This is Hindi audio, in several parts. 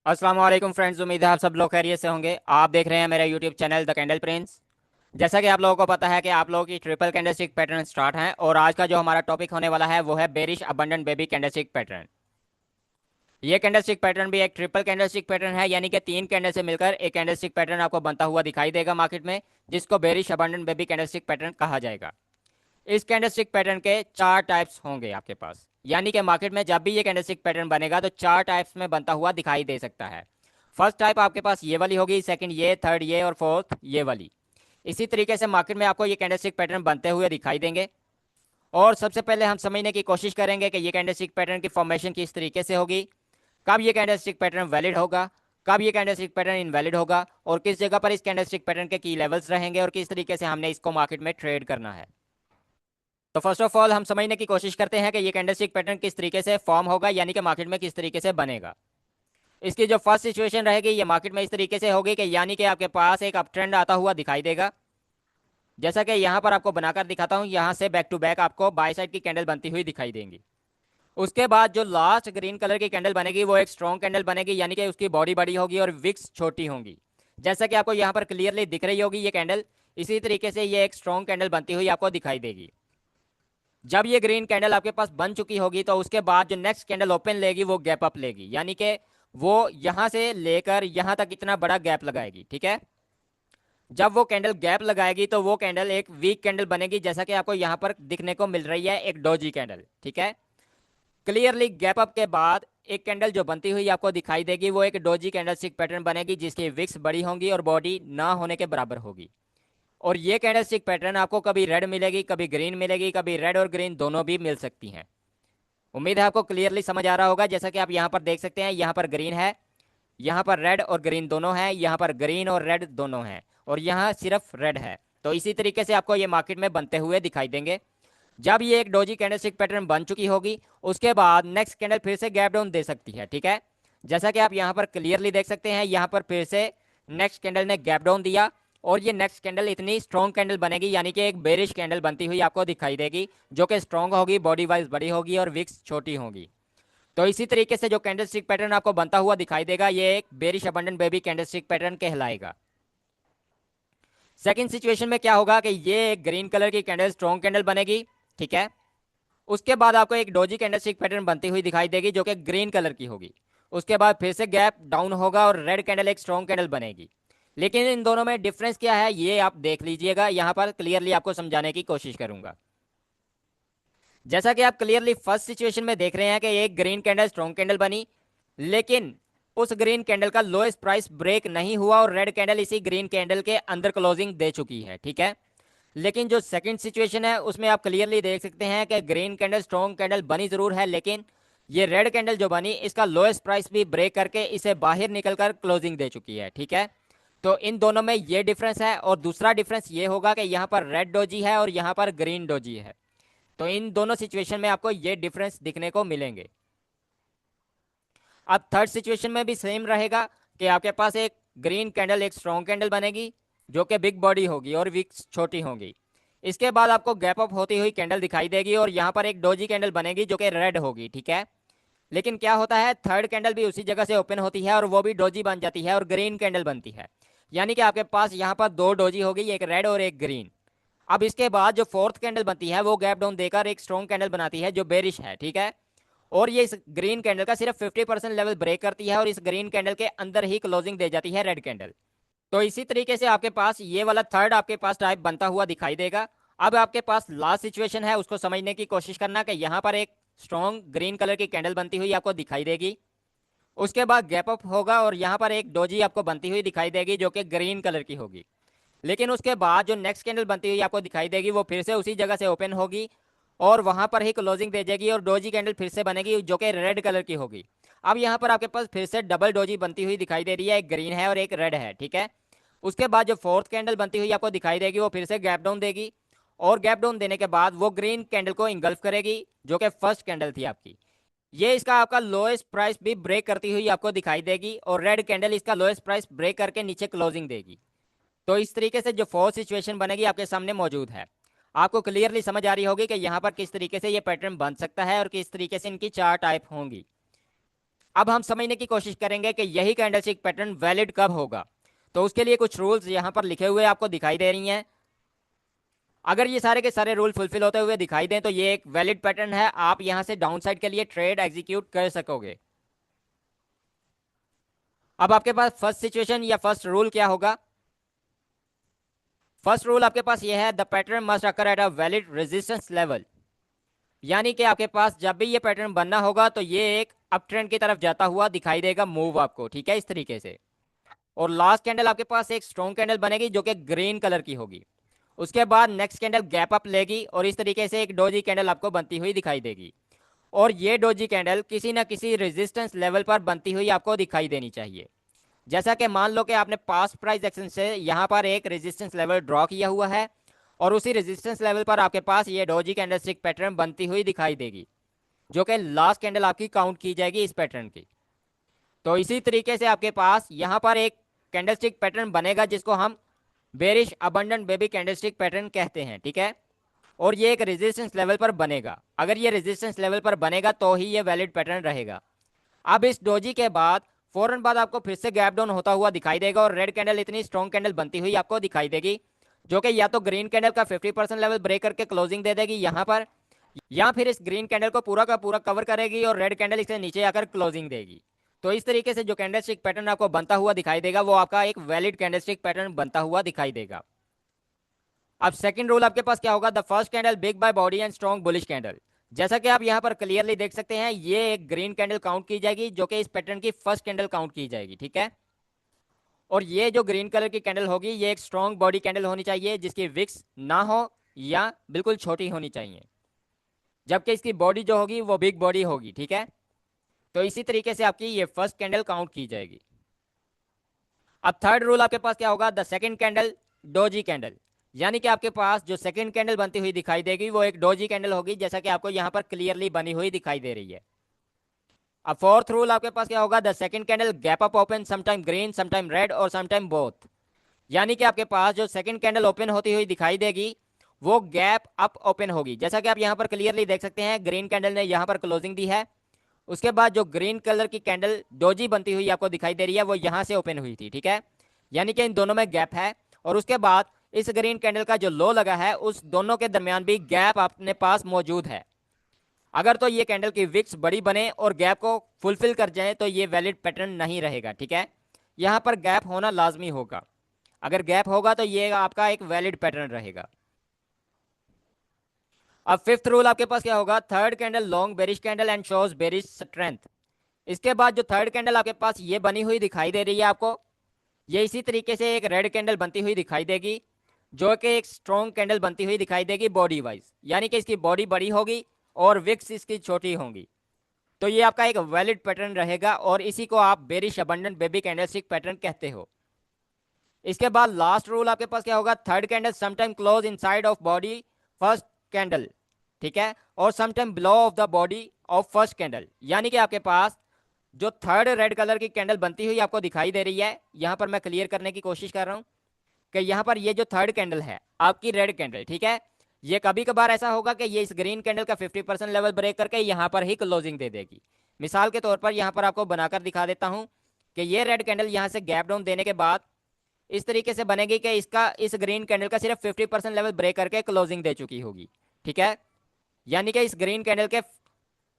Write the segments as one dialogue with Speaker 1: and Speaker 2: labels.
Speaker 1: अस्सलाम वालेकुम फ्रेंड्स, उम्मीद है आप सब लोग खैरियत से होंगे। आप देख रहे हैं मेरा YouTube channel the candle Prince. जैसा कि आप लोगों को पता है कि आप लोगों की ट्रिपल कैंडलस्टिक पैटर्न स्टार्ट है और आज का जो हमारा टॉपिक होने वाला है वो है bearish abundant baby candlestick pattern. ये कैंडलस्टिक पैटर्न भी एक ट्रिपल कैंडलस्टिक पैटर्न है, यानी कि तीन कैंडल से मिलकर एक कैंडलस्टिक पैटर्न आपको बनता हुआ दिखाई देगा मार्केट में, जिसको bearish abundant baby candlestick pattern कहा जाएगा। इस कैंडलस्टिक पैटर्न के चार टाइप्स होंगे आपके पास, यानी कि मार्केट में जब भी ये कैंडलस्टिक पैटर्न बनेगा तो चार टाइप्स में बनता हुआ दिखाई दे सकता है। फर्स्ट टाइप आपके पास ये वाली होगी, सेकंड ये, थर्ड ये और फोर्थ ये वाली। इसी तरीके से मार्केट में आपको ये कैंडलस्टिक पैटर्न बनते हुए दिखाई देंगे। और सबसे पहले हम समझने की कोशिश करेंगे कि ये कैंडलस्टिक पैटर्न की फॉर्मेशन किस तरीके से होगी, कब ये कैंडलस्टिक पैटर्न वैलिड होगा, कब ये कैंडलस्टिक पैटर्न इनवैलिड होगा, और किस जगह पर इस कैंडलस्टिक पैटर्न के की लेवल्स रहेंगे और किस तरीके से हमने इसको मार्केट में ट्रेड करना है। तो फर्स्ट ऑफ ऑल हम समझने की कोशिश करते हैं कि ये कैंडलस्टिक पैटर्न किस तरीके से फॉर्म होगा, यानी कि मार्केट में किस तरीके से बनेगा। इसकी जो फर्स्ट सिचुएशन रहेगी ये मार्केट में इस तरीके से होगी कि यानी कि आपके पास एक अप ट्रेंड आता हुआ दिखाई देगा, जैसा कि यहाँ पर आपको बनाकर दिखाता हूँ। यहाँ से बैक टू बैक आपको बाय साइड की कैंडल बनती हुई दिखाई देंगी। उसके बाद जो लास्ट ग्रीन कलर की कैंडल बनेगी वो एक स्ट्रॉन्ग कैंडल बनेगी, यानी कि उसकी बॉडी बड़ी होगी और विक्स छोटी होंगी, जैसा कि आपको यहाँ पर क्लियरली दिख रही होगी ये कैंडल। इसी तरीके से ये एक स्ट्रॉन्ग कैंडल बनती हुई आपको दिखाई देगी। जब ये ग्रीन कैंडल आपके पास बन चुकी होगी तो उसके बाद जो नेक्स्ट कैंडल ओपन लेगी वो गैप अप लेगी, यानी कि वो यहां से लेकर यहां तक इतना बड़ा गैप लगाएगी। ठीक है, जब वो कैंडल गैप लगाएगी तो वो कैंडल एक वीक कैंडल बनेगी, जैसा कि आपको यहां पर दिखने को मिल रही है, एक डोजी कैंडल। ठीक है, क्लियरली गैप अप के बाद एक कैंडल जो बनती हुई आपको दिखाई देगी वो एक डोजी कैंडल स्टिक पैटर्न बनेगी, जिसकी विक्स बड़ी होंगी और बॉडी ना होने के बराबर होगी। और ये कैंडलस्टिक पैटर्न आपको कभी रेड मिलेगी, कभी ग्रीन मिलेगी, कभी रेड और ग्रीन दोनों भी मिल सकती हैं। उम्मीद है आपको क्लियरली समझ आ रहा होगा। जैसा कि आप यहाँ पर देख सकते हैं, यहाँ पर ग्रीन है, यहाँ पर रेड और ग्रीन दोनों हैं, यहाँ पर ग्रीन और रेड दोनों हैं, और यहाँ सिर्फ रेड है। तो इसी तरीके से आपको ये मार्केट में बनते हुए दिखाई देंगे। जब ये एक डोजी कैंडलस्टिक पैटर्न बन चुकी होगी उसके बाद नेक्स्ट कैंडल फिर से गैप डाउन दे सकती है। ठीक है, जैसा कि आप यहाँ पर क्लियरली देख सकते हैं, यहाँ पर फिर से नेक्स्ट कैंडल ने गैप डाउन दिया और ये नेक्स्ट कैंडल इतनी स्ट्रॉन्ग कैंडल बनेगी, यानी कि एक बेरिश कैंडल बनती हुई आपको दिखाई देगी, जो कि स्ट्रॉन्ग होगी, बॉडी वाइज बड़ी होगी और विक्स छोटी होगी। तो इसी तरीके से जो कैंडलस्टिक पैटर्न आपको बनता हुआ दिखाई देगा ये एक bearish abundant baby candlestick pattern कहलाएगा। सेकंड सिचुएशन में क्या होगा कि ये एक ग्रीन कलर की कैंडल स्ट्रॉन्ग कैंडल बनेगी। ठीक है, उसके बाद आपको एक डोजी कैंडलस्टिक पैटर्न बनती हुई दिखाई देगी जो कि ग्रीन कलर की होगी। उसके बाद फिर से गैप डाउन होगा और रेड कैंडल एक स्ट्रॉन्ग कैंडल बनेगी। लेकिन इन दोनों में डिफरेंस क्या है ये आप देख लीजिएगा, यहां पर क्लियरली आपको समझाने की कोशिश करूंगा। जैसा कि आप क्लियरली फर्स्ट सिचुएशन में देख रहे हैं कि एक ग्रीन कैंडल स्ट्रॉन्ग कैंडल बनी, लेकिन उस ग्रीन कैंडल का लोएस्ट प्राइस ब्रेक नहीं हुआ और रेड कैंडल इसी ग्रीन कैंडल के अंदर क्लोजिंग दे चुकी है। ठीक है, लेकिन जो सेकंड सिचुएशन है उसमें आप क्लियरली देख सकते हैं कि ग्रीन कैंडल स्ट्रॉन्ग कैंडल बनी जरूर है, लेकिन ये रेड कैंडल जो बनी इसका लोएस्ट प्राइस भी ब्रेक करके इसे बाहर निकलकर क्लोजिंग दे चुकी है। ठीक है, तो इन दोनों में ये डिफरेंस है। और दूसरा डिफरेंस ये होगा कि यहाँ पर रेड डोजी है और यहाँ पर ग्रीन डोजी है। तो इन दोनों सिचुएशन में आपको ये डिफरेंस दिखने को मिलेंगे। अब थर्ड सिचुएशन में भी सेम रहेगा कि आपके पास एक ग्रीन कैंडल एक स्ट्रॉन्ग कैंडल बनेगी जो कि बिग बॉडी होगी और विक्स छोटी होंगी। इसके बाद आपको गैप अप होती हुई कैंडल दिखाई देगी और यहाँ पर एक डोजी कैंडल बनेगी जो कि रेड होगी। ठीक है, लेकिन क्या होता है थर्ड कैंडल भी उसी जगह से ओपन होती है और वो भी डोजी बन जाती है और ग्रीन कैंडल बनती है, यानी कि आपके पास यहाँ पर दो डोजी होगी, एक रेड और एक ग्रीन। अब इसके बाद जो फोर्थ कैंडल बनती है वो गैप डाउन देकर एक स्ट्रॉन्ग कैंडल बनाती है जो बेरिश है। ठीक है, और ये इस ग्रीन कैंडल का सिर्फ 50% लेवल ब्रेक करती है और इस ग्रीन कैंडल के अंदर ही क्लोजिंग दे जाती है रेड कैंडल। तो इसी तरीके से आपके पास ये वाला थर्ड आपके पास टाइप बनता हुआ दिखाई देगा। अब आपके पास लास्ट सिचुएशन है, उसको समझने की कोशिश करना कि यहाँ पर एक स्ट्रॉन्ग ग्रीन कलर की कैंडल बनती हुई आपको दिखाई देगी। उसके बाद गैप अप होगा और यहाँ पर एक डोजी आपको बनती हुई दिखाई देगी जो कि ग्रीन कलर की होगी। लेकिन उसके बाद जो नेक्स्ट कैंडल बनती हुई आपको दिखाई देगी वो फिर से उसी जगह से ओपन होगी और वहां पर ही क्लोजिंग दे जाएगी और डोजी कैंडल फिर से बनेगी जो कि रेड कलर की होगी। अब यहाँ पर आपके पास फिर से डबल डोजी बनती हुई दिखाई दे रही है, एक ग्रीन है और एक रेड है। ठीक है, उसके बाद जो फोर्थ कैंडल बनती हुई आपको दिखाई देगी वो फिर से गैप डाउन देगी और गैप डाउन देने के बाद वो ग्रीन कैंडल को इंगल्फ करेगी जो कि फर्स्ट कैंडल थी आपकी। ये इसका आपका लोएस्ट प्राइस भी ब्रेक करती हुई आपको दिखाई देगी और रेड कैंडल इसका लोएस्ट प्राइस ब्रेक करके नीचे क्लोजिंग देगी। तो इस तरीके से जो फोर्थ सिचुएशन बनेगी आपके सामने मौजूद है। आपको क्लियरली समझ आ रही होगी कि यहाँ पर किस तरीके से ये पैटर्न बन सकता है और किस तरीके से इनकी चार टाइप होंगी। अब हम समझने की कोशिश करेंगे कि यही कैंडलस्टिक पैटर्न वैलिड कब होगा। तो उसके लिए कुछ रूल्स यहाँ पर लिखे हुए आपको दिखाई दे रही हैं। अगर ये सारे के सारे रूल फुलफिल होते हुए दिखाई दें तो ये एक वैलिड पैटर्न है, आप यहां से डाउन साइड के लिए ट्रेड एग्जीक्यूट कर सकोगे। अब आपके पास फर्स्ट सिचुएशन या फर्स्ट रूल क्या होगा? फर्स्ट रूल आपके पास ये है, the pattern must occur at a valid resistance level. यानी कि आपके पास जब भी ये पैटर्न बनना होगा तो ये एक अप ट्रेंड की तरफ जाता हुआ दिखाई देगा मूव आपको, ठीक है, इस तरीके से। और लास्ट कैंडल आपके पास एक स्ट्रॉन्ग कैंडल बनेगी जो कि ग्रीन कलर की होगी। उसके बाद नेक्स्ट कैंडल गैप अप लेगी और इस तरीके से एक डोजी कैंडल आपको बनती हुई दिखाई देगी। और ये डोजी कैंडल किसी ना किसी रेजिस्टेंस लेवल पर बनती हुई आपको दिखाई देनी चाहिए। जैसा कि मान लो कि आपने पास्ट प्राइस एक्शन से यहाँ पर एक रेजिस्टेंस लेवल ड्रॉ किया हुआ है और उसी रेजिस्टेंस लेवल पर आपके पास ये डोजी कैंडलस्टिक पैटर्न बनती हुई दिखाई देगी, जो कि लास्ट कैंडल आपकी काउंट की जाएगी इस पैटर्न की। तो इसी तरीके से आपके पास यहाँ पर एक कैंडलस्टिक पैटर्न बनेगा जिसको हम bearish abundant baby candlestick pattern कहते हैं, ठीक है। और ये एक रेजिस्टेंस लेवल पर बनेगा। अगर ये रेजिस्टेंस लेवल पर बनेगा तो ही ये वैलिड पैटर्न रहेगा। अब इस डोजी के बाद फौरन बाद आपको फिर से गैप डाउन होता हुआ दिखाई देगा और रेड कैंडल इतनी स्ट्रॉन्ग कैंडल बनती हुई आपको दिखाई देगी, जो कि या तो ग्रीन कैंडल का 50% लेवल ब्रेक करके क्लोजिंग दे देगी यहाँ पर, या फिर इस ग्रीन कैंडल को पूरा का पूरा कवर करेगी और रेड कैंडल इससे नीचे आकर क्लोजिंग देगी। तो इस तरीके से जो कैंडलस्टिक पैटर्न आपको बनता हुआ दिखाई देगा वो आपका एक वैलिड कैंडलस्टिक पैटर्न बनता हुआ दिखाई देगा। अब सेकंड रूल आपके पास क्या होगा, the first candle big bye body and strong bullish candle. जैसा कि आप यहाँ पर क्लियरली देख सकते हैं ये एक ग्रीन कैंडल काउंट की जाएगी जो कि इस पैटर्न की फर्स्ट कैंडल काउंट की जाएगी, ठीक है। और ये जो ग्रीन कलर की कैंडल होगी ये एक स्ट्रॉन्ग बॉडी कैंडल होनी चाहिए जिसकी विक्स ना हो या बिल्कुल छोटी होनी चाहिए, जबकि इसकी बॉडी जो होगी वो बिग बॉडी होगी, ठीक है। तो इसी तरीके से आपकी ये फर्स्ट कैंडल काउंट की जाएगी। अब थर्ड रूल आपके पास क्या होगा, the second candle doji candle. यानी कि आपके पास जो सेकंड कैंडल बनती हुई दिखाई देगी वो एक डोजी कैंडल होगी, जैसा कि आपको यहां पर क्लियरली बनी हुई दिखाई दे रही है। अब फोर्थ रूल आपके पास क्या होगा, the second candle gap up open, sometime green sometime red और समटाइम बोथ। यानी कि आपके पास जो सेकंड कैंडल ओपन होती हुई दिखाई देगी वो गैप अप ओपन होगी, जैसा कि आप यहां पर क्लियरली देख सकते हैं ग्रीन कैंडल ने यहां पर क्लोजिंग दी है। उसके बाद जो ग्रीन कलर की कैंडल डोजी बनती हुई आपको दिखाई दे रही है वो यहां से ओपन हुई थी, ठीक है। यानी कि इन दोनों में गैप है और उसके बाद इस ग्रीन कैंडल का जो लो लगा है उस दोनों के दरमियान भी गैप अपने पास मौजूद है। अगर तो ये कैंडल की विक्स बड़ी बने और गैप को फुलफिल कर जाए तो ये वैलिड पैटर्न नहीं रहेगा, ठीक है। यहां पर गैप होना लाजमी होगा। अगर गैप होगा तो ये आपका एक वैलिड पैटर्न रहेगा। अब फिफ्थ रूल आपके पास क्या होगा, third candle long bearish candle and shows bearish strength. इसके बाद जो थर्ड कैंडल आपके पास ये बनी हुई दिखाई दे रही है आपको, ये इसी तरीके से एक रेड कैंडल बनती हुई दिखाई देगी जो कि एक स्ट्रॉन्ग कैंडल बनती हुई दिखाई देगी बॉडी वाइज। यानी कि इसकी बॉडी बड़ी होगी और विक्स इसकी छोटी होंगी। तो ये आपका एक वैलिड पैटर्न रहेगा और इसी को आप bearish abundant baby candlestick pattern कहते हो। इसके बाद लास्ट रूल आपके पास क्या होगा, third candle sometime close inside of body first candle, ठीक है, और sometime below of the body of first candle. यानी कि आपके पास जो थर्ड रेड कलर की कैंडल बनती हुई आपको दिखाई दे रही है, यहां पर मैं क्लियर करने की कोशिश कर रहा हूं कि यहां पर ये जो थर्ड कैंडल है आपकी रेड कैंडल, ठीक है, ये कभी कभार ऐसा होगा कि ये इस ग्रीन कैंडल का 50% लेवल ब्रेक करके यहां पर ही क्लोजिंग दे देगी। मिसाल के तौर पर यहां पर आपको बनाकर दिखा देता हूं कि ये रेड कैंडल यहां से गैप डाउन देने के बाद इस तरीके से बनेगी कि इसका इस ग्रीन कैंडल का सिर्फ 50% लेवल ब्रेक करके क्लोजिंग दे चुकी होगी, ठीक है। यानी कि इस ग्रीन कैंडल के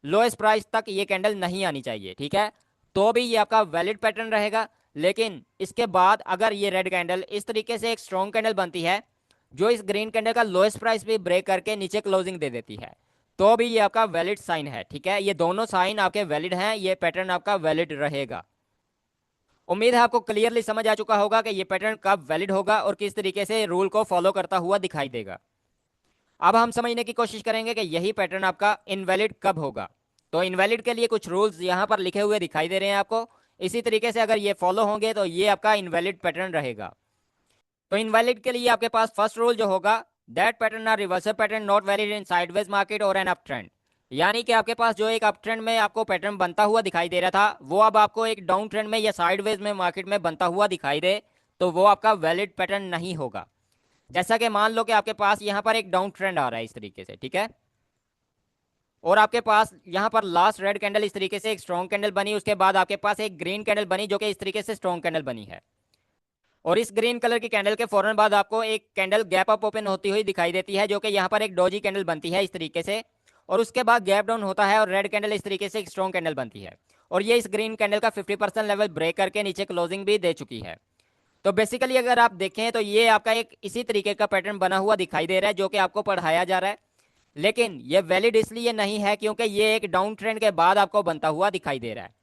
Speaker 1: लोएस्ट प्राइस तक ये कैंडल नहीं आनी चाहिए, ठीक है। तो भी ये आपका वैलिड पैटर्न रहेगा। लेकिन इसके बाद अगर ये रेड कैंडल इस तरीके से एक स्ट्रॉन्ग कैंडल बनती है जो इस ग्रीन कैंडल का लोएस्ट प्राइस भी ब्रेक करके नीचे क्लोजिंग दे देती है तो भी ये आपका वैलिड साइन है, ठीक है। ये दोनों साइन आपके वैलिड हैं, ये पैटर्न आपका वैलिड रहेगा। उम्मीद है आपको क्लियरली समझ आ चुका होगा कि ये पैटर्न कब वैलिड होगा और किस तरीके से रूल को फॉलो करता हुआ दिखाई देगा। अब हम समझने की कोशिश करेंगे कि यही पैटर्न आपका इनवैलिड कब होगा। तो इनवैलिड के लिए कुछ रूल्स यहाँ पर लिखे हुए दिखाई दे रहे हैं आपको। इसी तरीके से अगर ये फॉलो होंगे तो ये आपका इनवैलिड पैटर्न रहेगा। तो इनवैलिड के लिए आपके पास फर्स्ट रूल जो होगा, that pattern are reversal pattern not valid in sideways market और एन अप ट्रेंड। यानी कि आपके पास जो एक अप ट्रेंड में आपको पैटर्न बनता हुआ दिखाई दे रहा था वो अब आपको एक डाउन ट्रेंड में या साइडवेज में मार्केट में बनता हुआ दिखाई दे तो वो आपका वैलिड पैटर्न नहीं होगा। जैसा कि मान लो कि आपके पास यहाँ पर एक डाउन ट्रेंड आ रहा है इस तरीके से, ठीक है। और आपके पास यहाँ पर लास्ट रेड कैंडल इस तरीके से एक स्ट्रॉन्ग कैंडल बनी, उसके बाद आपके पास एक ग्रीन कैंडल बनी जो कि इस तरीके से स्ट्रॉन्ग कैंडल बनी है। और इस ग्रीन कलर की कैंडल के फौरन बाद आपको एक कैंडल गैप अप ओपन होती हुई दिखाई देती है, जो कि यहाँ पर एक डोजी कैंडल बनती है इस तरीके से, और उसके बाद गैप डाउन होता है और रेड कैंडल इस तरीके से एक स्ट्रॉन्ग कैंडल बनती है। और ये इस ग्रीन कैंडल का 50% लेवल ब्रेक करके नीचे क्लोजिंग भी दे चुकी है। तो बेसिकली अगर आप देखें तो ये आपका एक इसी तरीके का पैटर्न बना हुआ दिखाई दे रहा है जो कि आपको पढ़ाया जा रहा है, लेकिन ये वैलिड इसलिए नहीं है क्योंकि ये एक डाउन ट्रेंड के बाद आपको बनता हुआ दिखाई दे रहा है।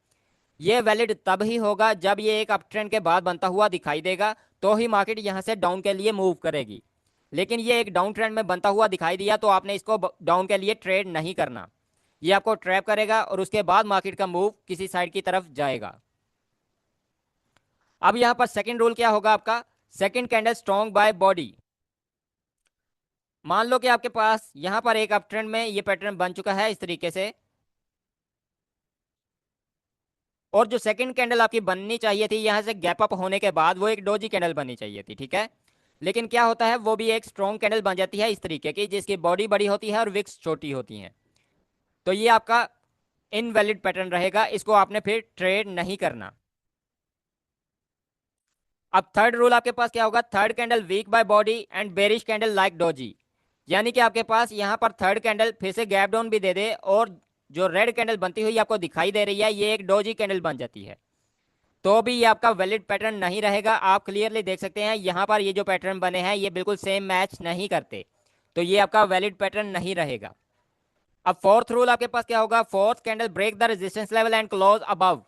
Speaker 1: ये वैलिड तब ही होगा जब ये एक अप ट्रेंड के बाद बनता हुआ दिखाई देगा, तो ही मार्केट यहाँ से डाउन के लिए मूव करेगी। लेकिन ये एक डाउन ट्रेंड में बनता हुआ दिखाई दिया तो आपने इसको डाउन के लिए ट्रेड नहीं करना, ये आपको ट्रैप करेगा और उसके बाद मार्केट का मूव किसी साइड की तरफ जाएगा। अब यहां पर सेकंड रूल क्या होगा आपका, second candle strong by body. मान लो कि आपके पास यहां पर एक अप ट्रेंड में ये पैटर्न बन चुका है इस तरीके से, और जो सेकंड कैंडल आपकी बननी चाहिए थी यहां से गैप अप होने के बाद वो एक डोजी कैंडल बननी चाहिए थी, ठीक है। लेकिन क्या होता है, वो भी एक स्ट्रॉन्ग कैंडल बन जाती है इस तरीके की जिसकी बॉडी बड़ी होती है और विक्स छोटी होती हैं। तो ये आपका इनवैलिड पैटर्न रहेगा, इसको आपने फिर ट्रेड नहीं करना। अब थर्ड रूल आपके पास क्या होगा, third candle weak by body and bearish candle like doji. यानी कि आपके पास यहां पर थर्ड कैंडल फिर से गैप डाउन भी दे दे और जो रेड कैंडल बनती हुई आपको दिखाई दे रही है ये एक डोजी कैंडल बन जाती है, तो भी ये आपका वैलिड पैटर्न नहीं रहेगा। आप क्लियरली देख सकते हैं यहां पर ये जो पैटर्न बने हैं ये बिल्कुल सेम मैच नहीं करते, तो ये आपका वैलिड पैटर्न नहीं रहेगा। अब फोर्थ रूल आपके पास क्या होगा, fourth candle break the resistance level and close above.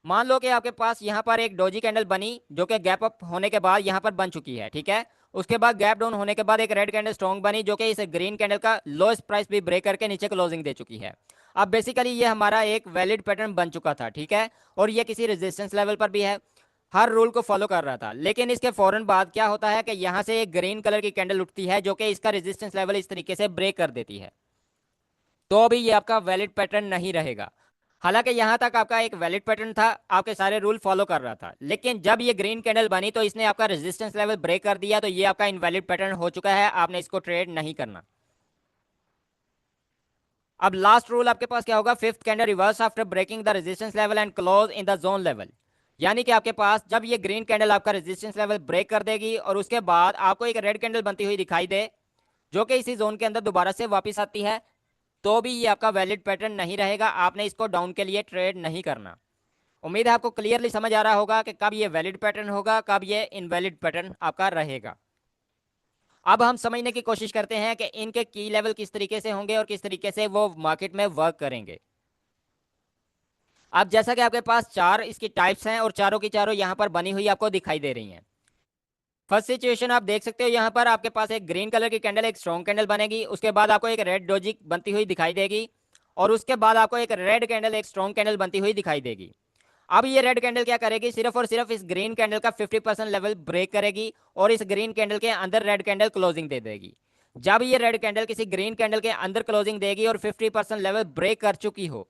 Speaker 1: मान लो कि आपके पास यहाँ पर एक डोजी कैंडल बनी जो कि गैप अप होने के बाद यहाँ पर बन चुकी है, ठीक है। उसके बाद गैप डाउन होने के बाद एक रेड कैंडल स्ट्रॉन्ग बनी जो कि इस ग्रीन कैंडल का लोएस्ट प्राइस भी ब्रेक करके नीचे क्लोजिंग दे चुकी है। अब बेसिकली ये हमारा एक वैलिड पैटर्न बन चुका था, ठीक है, और ये किसी रेजिस्टेंस लेवल पर भी है, हर रूल को फॉलो कर रहा था। लेकिन इसके फौरन बाद क्या होता है कि यहाँ से एक ग्रीन कलर की कैंडल उठती है जो कि इसका रेजिस्टेंस लेवल इस तरीके से ब्रेक कर देती है, तो भी ये आपका वैलिड पैटर्न नहीं रहेगा। हालांकि यहां तक आपका एक वैलिड पैटर्न था, आपके सारे रूल फॉलो कर रहा था, लेकिन जब ये ग्रीन कैंडल बनी तो इसने आपका रेजिस्टेंस लेवल ब्रेक कर दिया, तो ये आपका इनवैलिड पैटर्न हो चुका है, आपने इसको ट्रेड नहीं करना। अब लास्ट रूल आपके पास क्या होगा, fifth candle reverse after breaking the resistance level and close in the zone level. यानी कि आपके पास जब ये ग्रीन कैंडल आपका रेजिस्टेंस लेवल ब्रेक कर देगी और उसके बाद आपको एक रेड कैंडल बनती हुई दिखाई दे जो कि इसी जोन के अंदर दोबारा से वापस आती है, तो भी ये आपका वैलिड पैटर्न नहीं रहेगा, आपने इसको डाउन के लिए ट्रेड नहीं करना। उम्मीद है आपको क्लियरली समझ आ रहा होगा कि कब ये वैलिड पैटर्न होगा, कब ये इनवैलिड पैटर्न आपका रहेगा। अब हम समझने की कोशिश करते हैं कि इनके की लेवल किस तरीके से होंगे और किस तरीके से वो मार्केट में वर्क करेंगे। अब जैसा कि आपके पास चार इसकी टाइप्स हैं और चारों की चारों यहाँ पर बनी हुई आपको दिखाई दे रही हैं। फर्स्ट सिचुएशन आप देख सकते हो, यहाँ पर आपके पास एक ग्रीन कलर की कैंडल एक स्ट्रॉन्ग कैंडल बनेगी, उसके बाद आपको एक रेड डोजी बनती हुई दिखाई देगी और उसके बाद आपको एक रेड कैंडल एक स्ट्रॉन्ग कैंडल बनती हुई दिखाई देगी। अब ये रेड कैंडल क्या करेगी, सिर्फ और सिर्फ इस ग्रीन कैंडल का 50% लेवल ब्रेक करेगी और इस ग्रीन कैंडल के अंदर रेड कैंडल क्लोजिंग दे देगी। जब ये रेड कैंडल किसी ग्रीन कैंडल के अंदर क्लोजिंग देगी और 50% लेवल ब्रेक कर चुकी हो,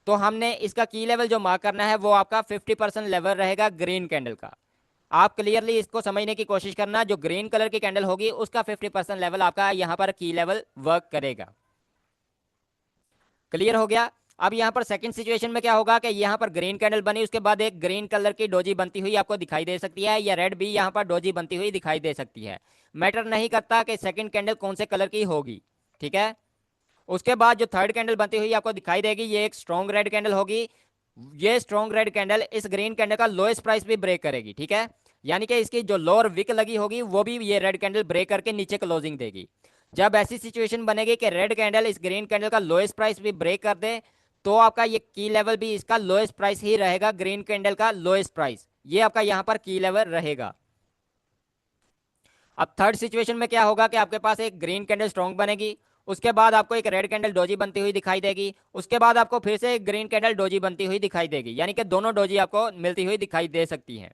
Speaker 1: तो हमने इसका की लेवल जो मार्क करना है वो आपका 50% लेवल रहेगा ग्रीन कैंडल का। आप क्लियरली इसको समझने की कोशिश करना, जो ग्रीन कलर की कैंडल होगी उसका 50% लेवल आपका यहाँ पर की लेवल वर्क करेगा। क्लियर हो गया। अब यहाँ पर सेकंड सिचुएशन में क्या होगा कि यहाँ पर ग्रीन कैंडल बनी, उसके बाद एक ग्रीन कलर की डोजी बनती हुई आपको दिखाई दे सकती है, या रेड भी यहाँ पर डोजी बनती हुई दिखाई दे सकती है, मैटर नहीं करता कि सेकंड कैंडल कौन से कलर की होगी, ठीक है। उसके बाद जो थर्ड कैंडल बनती हुई आपको दिखाई देगी ये एक स्ट्रॉन्ग रेड कैंडल होगी। ये स्ट्रॉन्ग रेड कैंडल इस ग्रीन कैंडल का लोएस्ट प्राइस भी ब्रेक करेगी, ठीक है। यानी कि इसकी जो लोअर विक लगी होगी वो भी ये रेड कैंडल ब्रेक करके नीचे क्लोजिंग देगी। जब ऐसी सिचुएशन बनेगी कि रेड कैंडल इस ग्रीन कैंडल का लोएस्ट प्राइस भी ब्रेक कर दे, तो आपका ये की लेवल भी इसका लोएस्ट प्राइस ही रहेगा, ग्रीन कैंडल का लोएस्ट प्राइस, ये आपका यहाँ पर की लेवल रहेगा। अब थर्ड सिचुएशन में क्या होगा कि आपके पास एक ग्रीन कैंडल स्ट्रॉन्ग बनेगी, उसके बाद आपको एक रेड कैंडल डोजी बनती हुई दिखाई देगी, उसके बाद आपको फिर से एक ग्रीन कैंडल डोजी बनती हुई दिखाई देगी, यानी कि दोनों डोजी आपको मिलती हुई दिखाई दे सकती हैं।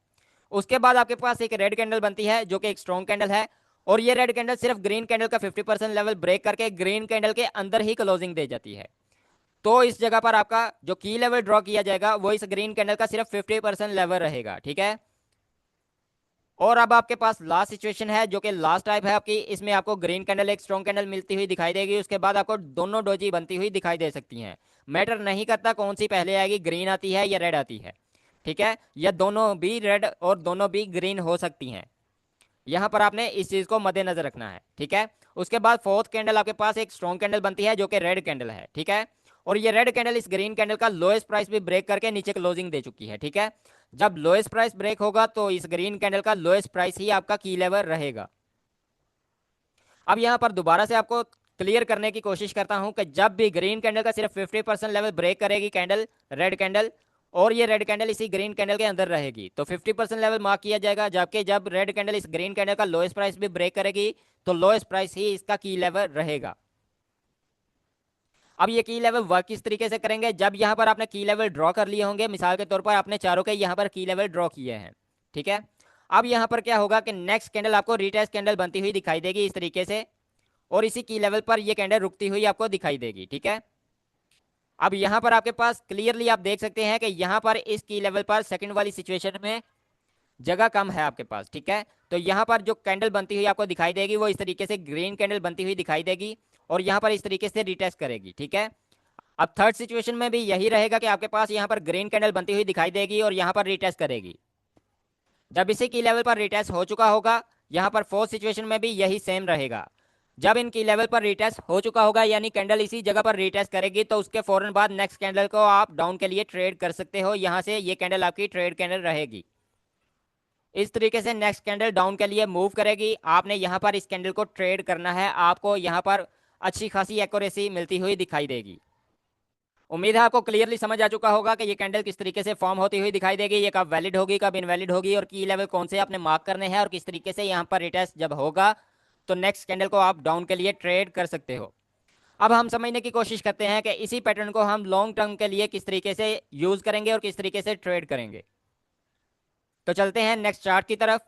Speaker 1: उसके बाद आपके पास एक रेड कैंडल बनती है जो कि एक स्ट्रॉन्ग कैंडल है, और ये रेड कैंडल सिर्फ ग्रीन कैंडल का 50% लेवल ब्रेक करके ग्रीन कैंडल के अंदर ही क्लोजिंग दे जाती है। तो इस जगह पर आपका जो की लेवल ड्रॉ किया जाएगा वो इस ग्रीन कैंडल का सिर्फ 50% लेवल रहेगा, ठीक है। और अब आपके पास लास्ट सिचुएशन है जो कि लास्ट टाइप है आपकी, इसमें आपको ग्रीन कैंडल एक स्ट्रॉन्ग कैंडल मिलती हुई दिखाई देगी, उसके बाद आपको दोनों डोजी बनती हुई दिखाई दे सकती हैं। मैटर नहीं करता कौन सी पहले आएगी, ग्रीन आती है या रेड आती है, ठीक है, या दोनों भी रेड और दोनों भी ग्रीन हो सकती हैं। यहाँ पर आपने इस चीज को मद्देनजर रखना है, ठीक है। उसके बाद फोर्थ कैंडल आपके पास एक स्ट्रॉन्ग कैंडल बनती है जो कि रेड कैंडल है, ठीक है। और ये रेड कैंडल इस ग्रीन कैंडल का लोएस्ट प्राइस भी ब्रेक करके नीचे क्लोजिंग दे चुकी है, ठीक है। जब लोएस्ट प्राइस ब्रेक होगा तो इस ग्रीन कैंडल का लोएस्ट प्राइस ही आपका की लेवल रहेगा। अब यहाँ पर दोबारा से आपको क्लियर करने की कोशिश करता हूं कि जब भी ग्रीन कैंडल का सिर्फ 50% लेवल ब्रेक करेगी कैंडल, रेड कैंडल, और ये रेड कैंडल इसी ग्रीन कैंडल के अंदर रहेगी तो 50% लेवल मार्क किया जाएगा, जबकि जब रेड कैंडल इस ग्रीन कैंडल का लोएस्ट प्राइस भी ब्रेक करेगी तो लोएस्ट प्राइस ही इसका की लेवल रहेगा। अब ये की लेवल वर्क किस तरीके से करेंगे, जब यहाँ पर आपने की लेवल ड्रॉ कर लिए होंगे, मिसाल के तौर पर आपने चारों के यहाँ पर की लेवल ड्रॉ किए हैं, ठीक है। अब यहाँ पर क्या होगा कि नेक्स्ट कैंडल आपको रिटेस्ट कैंडल बनती हुई दिखाई देगी इस तरीके से, और इसी की लेवल पर ये कैंडल रुकती हुई आपको दिखाई देगी, ठीक है। अब यहाँ पर आपके पास क्लियरली आप देख सकते हैं कि यहाँ पर इस की लेवल पर सेकंड वाली सिचुएशन में जगह कम है आपके पास, ठीक है। तो यहाँ पर जो कैंडल बनती हुई आपको दिखाई देगी वो इस तरीके से ग्रीन कैंडल बनती हुई दिखाई देगी और यहाँ पर इस तरीके से रिटेस्ट करेगी, ठीक है। अब थर्ड सिचुएशन में भी यही रहेगा कि आपके पास यहाँ पर ग्रीन कैंडल बनती हुई दिखाई देगी और यहाँ पर रिटेस्ट करेगी। जब इसी की लेवल पर रिटेस्ट हो चुका होगा, यहाँ पर फोर्थ सिचुएशन में भी यही सेम रहेगा। जब इनकी लेवल पर रिटेस्ट हो चुका होगा यानी कैंडल इसी जगह पर रिटेस्ट करेगी तो उसके फौरन बाद नेक्स्ट कैंडल को आप डाउन के लिए ट्रेड कर सकते हो, यहाँ से ये कैंडल आपकी ट्रेड कैंडल रहेगी। इस तरीके से नेक्स्ट कैंडल डाउन के लिए मूव करेगी, आपने यहाँ पर इस कैंडल को ट्रेड करना है, आपको यहाँ पर अच्छी खासी एक्यूरेसी मिलती हुई दिखाई देगी। उम्मीद है आपको क्लियरली समझ आ चुका होगा कि ये कैंडल किस तरीके से फॉर्म होती हुई दिखाई देगी, ये कब वैलिड होगी कब इनवैलिड होगी और की लेवल कौन से आपने मार्क करने हैं और किस तरीके से यहाँ पर रिटेस्ट जब होगा तो नेक्स्ट कैंडल को आप डाउन के लिए ट्रेड कर सकते हो। अब हम समझने की कोशिश करते हैं कि इसी पैटर्न को हम लॉन्ग टर्म के लिए किस तरीके से यूज करेंगे और किस तरीके से ट्रेड करेंगे। तो चलते हैं नेक्स्ट चार्ट की तरफ।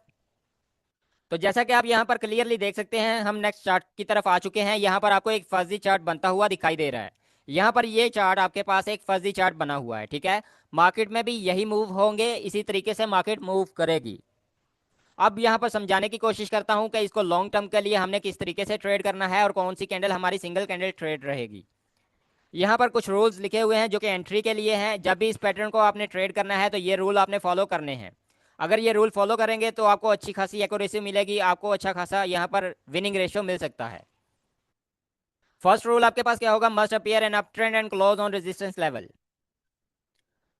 Speaker 1: तो जैसा कि आप यहाँ पर क्लियरली देख सकते हैं हम नेक्स्ट चार्ट की तरफ आ चुके हैं। यहाँ पर आपको एक फर्जी चार्ट बनता हुआ दिखाई दे रहा है। यहाँ पर ये चार्ट आपके पास एक फर्जी चार्ट बना हुआ है, ठीक है। मार्केट में भी यही मूव होंगे, इसी तरीके से मार्केट मूव करेगी। अब यहाँ पर समझाने की कोशिश करता हूँ कि इसको लॉन्ग टर्म के लिए हमने किस तरीके से ट्रेड करना है और कौन सी कैंडल हमारी सिंगल कैंडल ट्रेड रहेगी। यहाँ पर कुछ रूल्स लिखे हुए हैं जो कि एंट्री के लिए हैं। जब भी इस पैटर्न को आपने ट्रेड करना है तो ये रूल आपने फॉलो करने हैं। अगर ये रूल फॉलो करेंगे तो आपको अच्छी खासी एक्यूरेसी मिलेगी, आपको अच्छा खासा यहाँ पर विनिंग रेशियो मिल सकता है। फर्स्ट रूल आपके पास क्या होगा, must appear an uptrend and close on resistance level.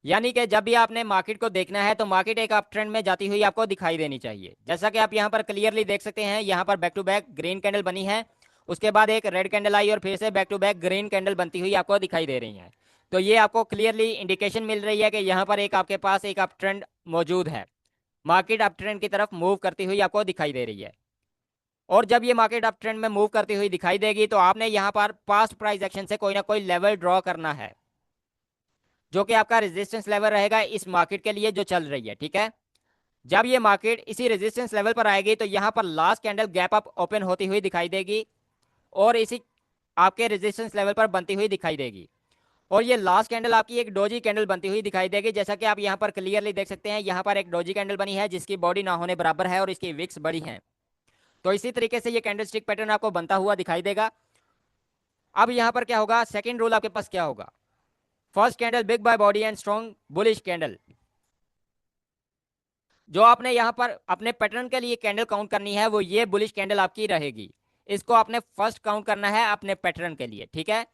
Speaker 1: यानी कि जब भी आपने मार्केट को देखना है तो मार्केट एक अप ट्रेंड में जाती हुई आपको दिखाई देनी चाहिए। जैसा कि आप यहाँ पर क्लियरली देख सकते हैं, यहाँ पर back to back green candle बनी है, उसके बाद एक रेड कैंडल आई और फिर से back to back green candle बनती हुई आपको दिखाई दे रही है। तो ये आपको क्लियरली इंडिकेशन मिल रही है कि यहाँ पर एक आपके पास एक अप ट्रेंड मौजूद है, मार्केट अप ट्रेंड की तरफ मूव करती हुई आपको दिखाई दे रही है। और जब ये मार्केट अप ट्रेंड में मूव करती हुई दिखाई देगी तो आपने यहाँ पर पास्ट प्राइस एक्शन से कोई ना कोई लेवल ड्रॉ करना है जो कि आपका रेजिस्टेंस लेवल रहेगा इस मार्केट के लिए जो चल रही है, ठीक है। जब ये मार्केट इसी रेजिस्टेंस लेवल पर आएगी तो यहाँ पर last candle gap up open होती हुई दिखाई देगी और इसी आपके रेजिस्टेंस लेवल पर बनती हुई दिखाई देगी और ये लास्ट कैंडल आपकी एक डोजी कैंडल बनती हुई दिखाई देगी। जैसा कि आप यहाँ पर क्लियरली देख सकते हैं, यहाँ पर एक डोजी कैंडल बनी है जिसकी बॉडी ना होने बराबर है और इसकी विक्स बड़ी है। तो इसी तरीके से ये कैंडल स्टिक पैटर्न आपको बनता हुआ दिखाई देगा। अब यहाँ पर क्या होगा, सेकेंड रूल आपके पास क्या होगा, first candle big bye body and strong bullish candle. जो आपने यहाँ पर अपने पैटर्न के लिए कैंडल काउंट करनी है वो ये बुलिश कैंडल आपकी रहेगी। इसको आपने फर्स्ट काउंट करना है अपने पैटर्न के लिए, ठीक है।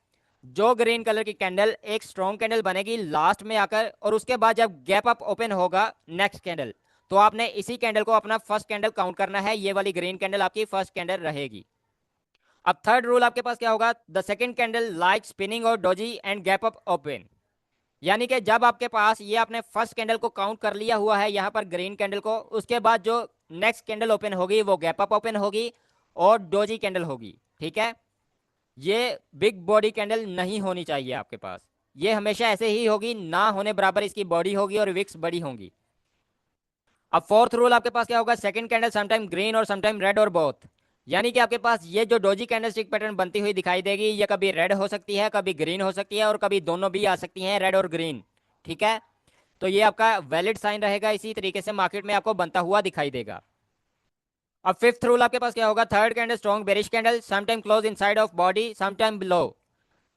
Speaker 1: जो ग्रीन कलर की कैंडल एक स्ट्रॉन्ग कैंडल बनेगी लास्ट में आकर और उसके बाद जब गैप अप ओपन होगा नेक्स्ट कैंडल तो आपने इसी कैंडल को अपना फर्स्ट कैंडल काउंट करना है। ये वाली ग्रीन कैंडल आपकी फर्स्ट कैंडल रहेगी। अब थर्ड रूल आपके पास क्या होगा, the second candle like spinning और doji and gap up open. यानी कि जब आपके पास ये आपने फर्स्ट कैंडल को काउंट कर लिया हुआ है यहाँ पर ग्रीन कैंडल को, उसके बाद जो नेक्स्ट कैंडल ओपन होगी वो गैप अप ओपन होगी और डोजी कैंडल होगी, ठीक है। ये बिग बॉडी कैंडल नहीं होनी चाहिए आपके पास, ये हमेशा ऐसे ही होगी, ना होने बराबर इसकी बॉडी होगी और विक्स बड़ी होंगी। अब फोर्थ रूल आपके पास क्या होगा, सेकंड कैंडल समटाइम ग्रीन और समटाइम रेड और बोथ। यानी कि आपके पास ये जो डोजी कैंडलस्टिक पैटर्न बनती हुई दिखाई देगी ये कभी रेड हो सकती है, कभी ग्रीन हो सकती है और कभी दोनों भी आ सकती हैं, रेड और ग्रीन, ठीक है। तो ये आपका वैलिड साइन रहेगा, इसी तरीके से मार्केट में आपको बनता हुआ दिखाई देगा। अब फिफ्थ रूल आपके पास क्या होगा, third candle strong bearish candle, sometime close inside of body, sometime below.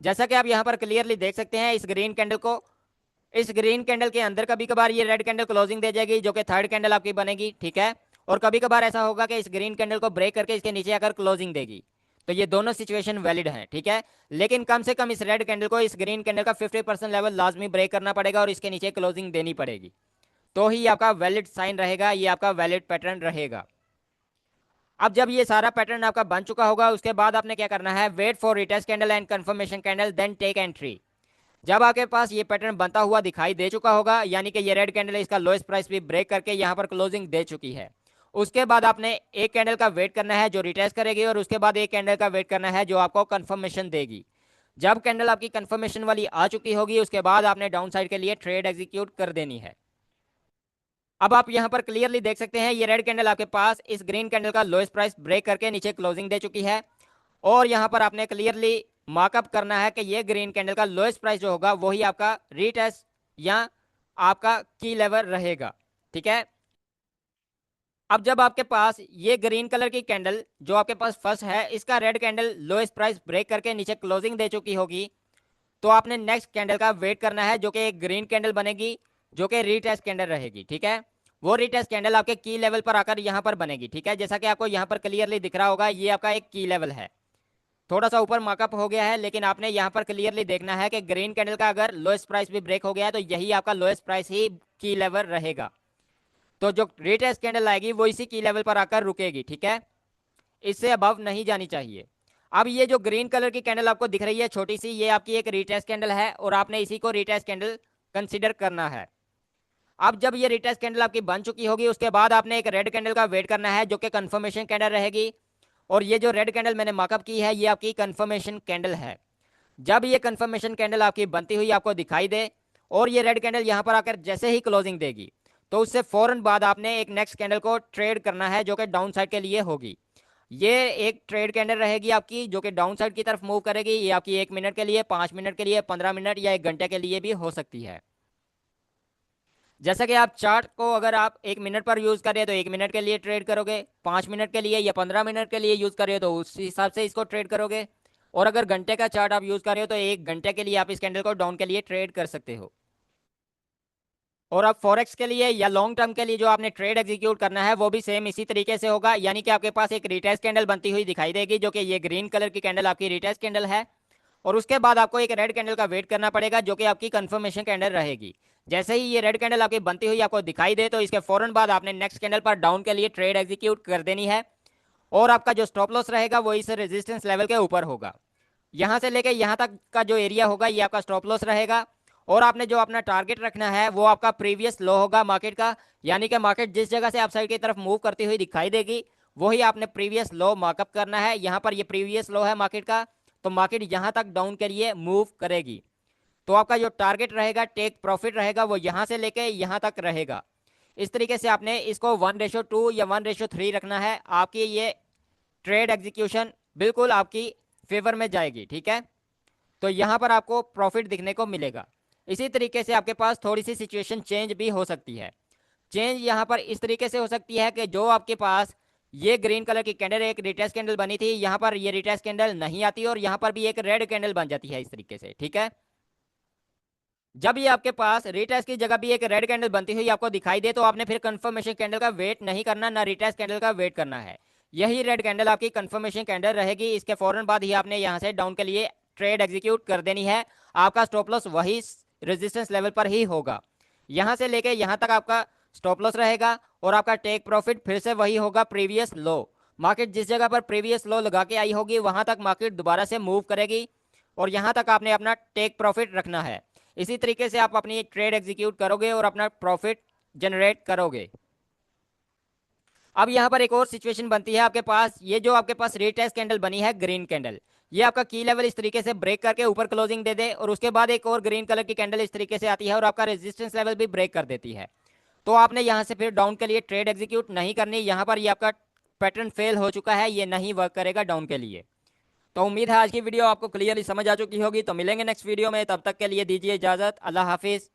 Speaker 1: जैसा कि आप यहां पर क्लियरली देख सकते हैं, इस ग्रीन कैंडल को, इस ग्रीन कैंडल के अंदर कभी कभार ये रेड कैंडल क्लोजिंग दे जाएगी, जो कि थर्ड कैंडल आपकी बनेगी, ठीक है। और कभी कभार ऐसा होगा कि इस ग्रीन कैंडल को ब्रेक करके इसके नीचे आकर क्लोजिंग देगी। तो ये दोनों सिचुएशन वैलिड हैं, ठीक है। लेकिन कम से कम इस रेड कैंडल को इस ग्रीन कैंडल का 50% लेवल लाजमी ब्रेक करना पड़ेगा और इसके नीचे क्लोजिंग देनी पड़ेगी, तो ही आपका वैलिड साइन रहेगा, ये आपका वैलिड पैटर्न रहेगा। अब जब ये सारा पैटर्न आपका बन चुका होगा, उसके बाद आपने क्या करना है, wait for retest candle and confirmation candle then take entry. जब आपके पास ये पैटर्न बनता हुआ दिखाई दे चुका होगा, यानी कि ये रेड कैंडल इसका लोएस्ट प्राइस भी ब्रेक करके यहाँ पर क्लोजिंग दे चुकी है, उसके बाद आपने एक कैंडल का वेट करना है जो रिटेस्ट करेगी, और उसके बाद एक कैंडल का वेट करना है जो आपको कंफर्मेशन देगी। जब कैंडल आपकी कंफर्मेशन वाली आ चुकी होगी, उसके बाद आपने डाउन साइड के लिए ट्रेड एग्जीक्यूट कर देनी है। अब आप यहां पर क्लियरली देख सकते हैं, ये रेड कैंडल आपके पास इस ग्रीन कैंडल का लोएस्ट प्राइस ब्रेक करके नीचे क्लोजिंग दे चुकी है, और यहां पर आपने क्लियरली मार्कअप करना है कि ये ग्रीन कैंडल का लोएस्ट प्राइस जो होगा वही आपका रीटेस्ट या आपका की लेवल रहेगा, ठीक है। अब जब आपके पास ये ग्रीन कलर की कैंडल जो आपके पास फर्स्ट है, इसका red candle lowest price break करके नीचे क्लोजिंग दे चुकी होगी, तो आपने नेक्स्ट कैंडल का वेट करना है जो कि एक ग्रीन कैंडल बनेगी, जो कि रीटेस्ट कैंडल रहेगी, ठीक है। वो रीटेस्ट कैंडल आपके की लेवल पर आकर यहां पर बनेगी, ठीक है। जैसा कि आपको यहां पर क्लियरली दिख रहा होगा, ये आपका एक की लेवल है, थोड़ा सा ऊपर मार्कअप हो गया है, लेकिन आपने यहां पर क्लियरली देखना है कि ग्रीन कैंडल का अगर लोएस्ट प्राइस भी ब्रेक हो गया है, तो यही आपका लोएस्ट प्राइस ही की लेवल रहेगा। तो जो रीटेस्ट कैंडल आएगी वो इसी की लेवल पर आकर रुकेगी, ठीक है, इससे अबव नहीं जानी चाहिए। अब ये जो ग्रीन कलर की कैंडल आपको दिख रही है छोटी सी, ये आपकी एक रीटेस्ट कैंडल है, और आपने इसी को रीटेस्ट कैंडल कंसीडर करना है। अब जब ये रीटेस्ट कैंडल आपकी बन चुकी होगी, उसके बाद आपने एक रेड कैंडल का वेट करना है जो कि कंफर्मेशन कैंडल रहेगी, और ये जो रेड कैंडल मैंने मार्कअप की है, ये आपकी कंफर्मेशन कैंडल है। जब ये कंफर्मेशन कैंडल आपकी बनती हुई आपको दिखाई दे, और ये रेड कैंडल यहां पर आकर जैसे ही क्लोजिंग देगी, तो उससे फौरन बाद आपने एक नेक्स्ट कैंडल को ट्रेड करना है जो कि डाउन साइड के लिए होगी। ये एक ट्रेड कैंडल रहेगी आपकी जो कि डाउन साइड की तरफ मूव करेगी। ये आपकी 1 मिनट के लिए, 5 मिनट के लिए, 15 मिनट या 1 घंटे के लिए भी हो सकती है। जैसा कि आप चार्ट को अगर आप 1 मिनट पर यूज करें तो 1 मिनट के लिए ट्रेड करोगे, 5 मिनट के लिए या 15 मिनट के लिए यूज करें तो उस हिसाब से इसको ट्रेड करोगे, और अगर घंटे का चार्ट आप यूज कर रहे हो तो 1 घंटे के लिए आप इस कैंडल को डाउन के लिए ट्रेड कर सकते हो। और अब फॉरेक्स के लिए या लॉन्ग टर्म के लिए जो आपने ट्रेड एग्जीक्यूट करना है वो भी सेम इसी तरीके से होगा, यानी कि आपके पास एक रिटेस्ट कैंडल बनती हुई दिखाई देगी जो कि ये ग्रीन कलर की कैंडल आपकी रिटेस्ट कैंडल है, और उसके बाद आपको एक रेड कैंडल का वेट करना पड़ेगा जो कि आपकी कंफर्मेशन कैंडल रहेगी। जैसे ही ये रेड कैंडल आपकी बनती हुई आपको दिखाई दे, तो इसके फौरन बाद आपने नेक्स्ट कैंडल पर डाउन के लिए ट्रेड एग्जीक्यूट कर देनी है, और आपका जो स्टॉप लॉस रहेगा वो इस रेजिस्टेंस लेवल के ऊपर होगा। यहां से लेके यहां तक का जो एरिया होगा ये आपका स्टॉप लॉस रहेगा, और आपने जो अपना टारगेट रखना है वो आपका प्रीवियस लो होगा मार्केट का, यानी कि मार्केट जिस जगह से आप साइड की तरफ मूव करती हुई दिखाई देगी वही आपने प्रीवियस लो मार्कअप करना है। यहाँ पर ये प्रीवियस लो है मार्केट का, तो मार्केट यहाँ तक डाउन के लिए मूव करेगी, तो आपका जो टारगेट रहेगा, टेक प्रॉफिट रहेगा, वो यहाँ से लेके यहाँ तक रहेगा। इस तरीके से आपने इसको 1:2 या 1:3 रखना है, आपकी ये ट्रेड एग्जीक्यूशन बिल्कुल आपकी फेवर में जाएगी, ठीक है। तो यहाँ पर आपको प्रॉफिट दिखने को मिलेगा। इसी तरीके से आपके पास थोड़ी सी सिचुएशन चेंज भी हो सकती है। चेंज यहाँ पर इस तरीके से हो सकती है कि जो आपके पास ये ग्रीन कलर की कैंडल एक रिटेस्ट कैंडल बनी थी, यहाँ पर ये रिटेस्ट कैंडल नहीं आती और यहाँ पर भी एक रेड कैंडल बन जाती है इस तरीके से, ठीक है। जब ये आपके पास रिटेस्ट की जगह भी एक रेड कैंडल बनती हुई आपको दिखाई दे, तो आपने फिर कंफर्मेशन कैंडल का वेट नहीं करना, ना रिटेस्ट कैंडल का वेट करना है। यही रेड कैंडल आपकी कंफर्मेशन कैंडल रहेगी, इसके फौरन बाद ही आपने यहाँ से डाउन के लिए ट्रेड एग्जीक्यूट कर देनी है। आपका स्टॉप लॉस वही रेजिस्टेंस लेवल पर ही होगा, यहाँ से लेके यहाँ तक आपका स्टॉप लॉस रहेगा, और आपका टेक प्रॉफिट फिर से वही होगा प्रीवियस लो। मार्केट जिस जगह पर प्रीवियस लो लगा के आई होगी वहां तक मार्केट दोबारा से मूव करेगी, और यहाँ तक आपने अपना टेक प्रॉफिट रखना है। इसी तरीके से आप अपनी ट्रेड एग्जीक्यूट करोगे और अपना प्रॉफिट जनरेट करोगे। अब यहाँ पर एक और सिचुएशन बनती है आपके पास, ये जो आपके पास रिटेस्ट कैंडल बनी है ग्रीन कैंडल, ये आपका की लेवल इस तरीके से ब्रेक करके ऊपर क्लोजिंग दे दे, और उसके बाद एक और ग्रीन कलर की कैंडल इस तरीके से आती है और आपका रेजिस्टेंस लेवल भी ब्रेक कर देती है, तो आपने यहाँ से फिर डाउन के लिए ट्रेड एग्जीक्यूट नहीं करनी। यहाँ पर ये आपका पैटर्न फेल हो चुका है, ये नहीं वर्क करेगा डाउन के लिए। तो उम्मीद है आज की वीडियो आपको क्लियरली समझ आ चुकी होगी। तो मिलेंगे नेक्स्ट वीडियो में, तब तक के लिए दीजिए इजाजत। अल्लाह हाफिज।